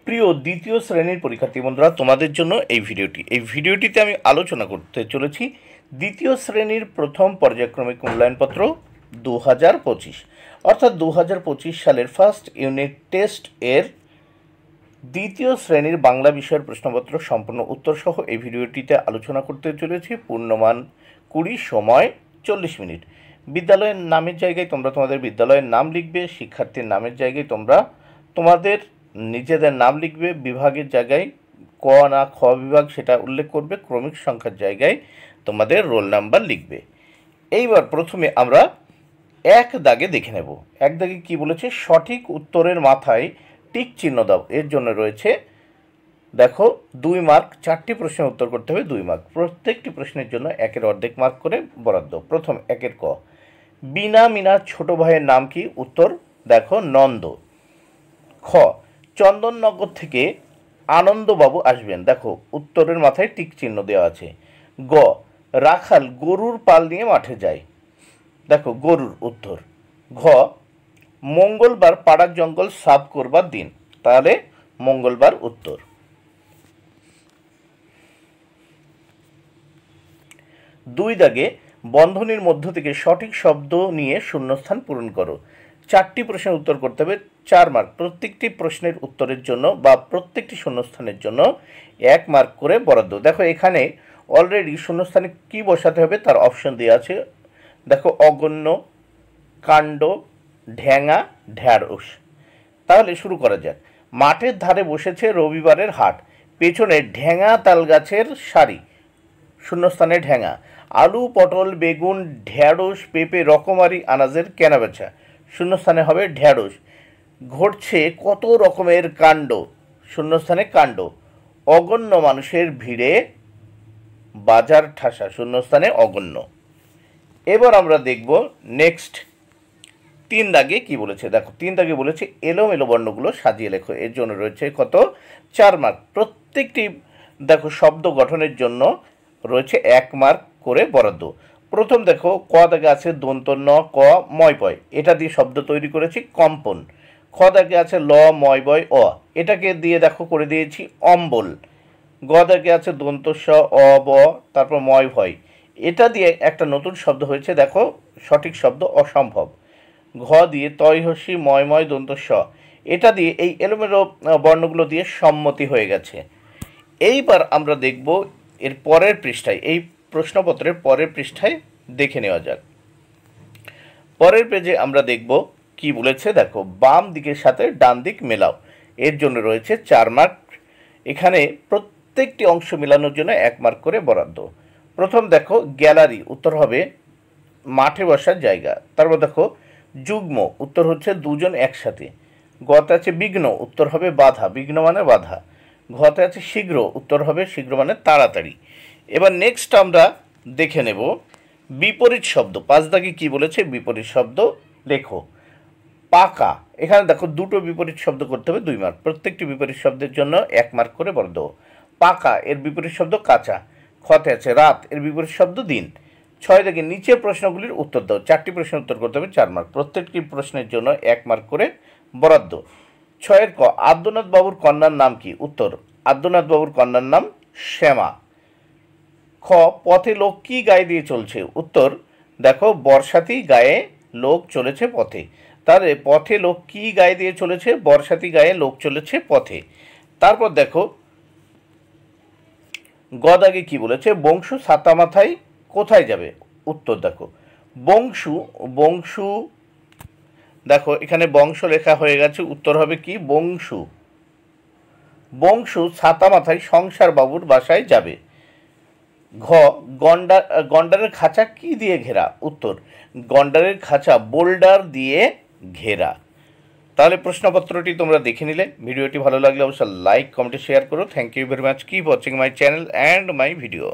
প্রিয় দ্বিতীয় শ্রেণীর পরীক্ষার্থী বন্ধুরা, তোমাদের জন্য এই ভিডিওটিতে আমি আলোচনা করতে চলেছি দ্বিতীয় শ্রেণীর প্রথম পর্যায়ক্রমিক মূল্যায়নপত্র 2025, অর্থাৎ 2025 সালের ফার্স্ট ইউনিট টেস্ট এর দ্বিতীয় শ্রেণীর বাংলা বিষয়ের প্রশ্নপত্র সম্পূর্ণ উত্তর সহ এই ভিডিওটিতে আলোচনা করতে চলেছি। পূর্ণমান 20, সময় 40 মিনিট। বিদ্যালয়ের নামের জায়গায় তোমরা তোমাদের বিদ্যালয়ের নাম লিখবে, শিক্ষার্থীর নামের জায়গায় তোমরা তোমাদের নিজেদের নাম লিখবে, বিভাগের জায়গায় ক না খ বিভাগ সেটা উল্লেখ করবে, ক্রমিক সংখ্যার জায়গায় তোমাদের রোল নাম্বার লিখবে। এইবার প্রথমে আমরা এক দাগে দেখে নেব। এক দাগে কী বলেছে, সঠিক উত্তরের মাথায় টিক চিহ্ন দাও। এর জন্য রয়েছে দেখো 2 মার্ক, 4টি প্রশ্নের উত্তর করতে হবে 2 মার্ক। প্রত্যেকটি প্রশ্নের জন্য 1-এর অর্ধেক মার্ক করে বরাদ্দ। প্রথম 1-এর ক, বিনা মিনার ছোট ভাইয়ের নাম কি? উত্তর দেখো নন্দ। খ, চন্দননগর থেকে আনন্দবাবু আসবেন। দেখো উত্তরের মাথায় টিক চিহ্ন দেওয়া আছে। গ, রাখাল গরুর পাল নিয়ে মাঠে যায়। দেখো গরুর উত্তর। ঘ, মঙ্গলবার পাড়ার জঙ্গল সাফ করবার দিন। তাহলে মঙ্গলবার উত্তর। 2 দাগে বন্ধনীর মধ্য থেকে সঠিক শব্দ নিয়ে শূন্যস্থান পূরণ করো। 4টি প্রশ্নের উত্তর করতে হবে 4 মার্ক। প্রত্যেকটি প্রশ্নের উত্তরের জন্য বা প্রত্যেকটি শূন্যস্থানের জন্য 1 মার্ক করে বরাদ্দ। দেখো এখানে অলরেডি শূন্যস্থানে কি বসাতে হবে তার অপশন দেওয়া আছে। দেখো অগণ্য, কাণ্ড, ঢ্যাঙা, ঢ্যাঁড়স। তাহলে শুরু করা যাক। মাঠের ধারে বসেছে রবিবারের হাট, পেছনে ঢ্যাঙা তাল গাছের সারি, শূন্যস্থানে ঢ্যাঙা। আলু, পটল, বেগুন, ঢ্যাঁড়স, পেঁপে রকমারি আনাজের কেনাবেচা, শূন্যস্থানে হবে ঢ্যাঁড়স। ঘটছে কত রকমের কাণ্ড, শূন্যস্থানে কাণ্ড। অগণ্য মানুষের ভিড়ে বাজার ঠাসা, শূন্যস্থানে অগণ্য। এবার আমরা দেখব নেক্সট 3 দাগে কি বলেছে। দেখো 3 দাগে বলেছে এলোমেলো বর্ণগুলো সাজিয়ে লেখো। এর জন্য রয়েছে কত? 4 মার্ক। প্রত্যেকটি দেখো শব্দ গঠনের জন্য রয়েছে 1 মার্ক করে বরাদ্দ। প্রথম দেখো ক দাগে আছে দন্ত ন ক ময় পয়, এটা দিয়ে শব্দ তৈরি করেছি কম্পন। খ দাগে আছে ল ময় বয় অ, এটাকে দিয়ে দেখো করে দিয়েছি অম্বল। গ দাগে আছে দন্ত স অ ব, তারপর ময় ভয়, এটা দিয়ে একটা নতুন শব্দ হয়েছে, দেখো সঠিক শব্দ অসম্ভব। ঘ দিয়ে তয় হসি ময় ময় দন্ত স, এটা দিয়ে এই এলোমেলো বর্ণগুলো দিয়ে সম্মতি হয়ে গেছে। এইবার আমরা দেখব এর পরের পৃষ্ঠায়, এই প্রশ্নপত্রের পরের পৃষ্ঠায় দেখে নেওয়া যাক। পরের পেজে আমরা দেখব কি বলেছে। দেখো বাম দিকের সাথে ডান দিক মেলাও। এর জন্য রয়েছে 4 মার্ক। এখানে প্রত্যেকটি অংশ মেলানোর জন্য 1 মার্ক করে বরাদ্দ। প্রথম দেখো গ্যালারি, উত্তর হবে মাঠে বসার জায়গা। তারপর দেখো যুগ্ম, উত্তর হচ্ছে দুজন একসাথে। গতে আছে বিঘ্ন, উত্তর হবে বাধা, বিঘ্ন মানে বাধা। ঘতে আছে শীঘ্র, উত্তর হবে শীঘ্র মানে তাড়াতাড়ি। এবার নেক্সট আমরা দেখে নেব বিপরীত শব্দ। 5 দাগে কি বলেছে, বিপরীত শব্দ লেখো। পাকা, এখানে দেখো দুটো বিপরীত শব্দ করতে হবে 2 মার্ক। প্রত্যেকটি বিপরীত শব্দের জন্য 1 মার্ক করে বরাদ্দ। পাকা এর বিপরীত শব্দ কাঁচা। খতে আছে রাত, এর বিপরীত শব্দ দিন। 6 দাগে নিচের প্রশ্নগুলির উত্তর দাও। 4টি প্রশ্নের উত্তর করতে হবে 4 মার্ক। প্রত্যেকটি প্রশ্নের জন্য 1 মার্ক করে বরাদ্দ। 6-এর ক, আদ্যনাথ বাবুর কন্যার নাম কি? উত্তর আদ্যনাথ বাবুর কন্যার নাম শ্যামা। খ, পথে লোক কি গায়ে দিয়ে চলছে? উত্তর দেখো বর্ষাতি গায়ে লোক চলেছে পথে। তাহলে পথে লোক কি গায়ে দিয়ে চলেছে? বর্ষাতি গায়ে লোক চলেছে পথে। তারপর দেখো গ দাগে কি বলেছে, বংশু ছাতা মাথায় কোথায় যাবে? উত্তর দেখো বংশু, দেখো এখানে বংশ লেখা হয়ে গেছে, উত্তর হবে কি বংশু ছাতা মাথায় সংসার বাবুর বাসায় যাবে। ঘ, গন্ডারের খাঁচা কি দিয়ে ঘেরা? উত্তর গন্ডারের খাঁচা বোল্ডার দিয়ে ঘেরা। তাহলে প্রশ্নপত্রটি তোমরা দেখে নিলে। ভিডিওটি ভালো লাগলে অবশ্যই লাইক, কমেন্ট, শেয়ার করো। Thank you very much. Keep watching my channel and my video.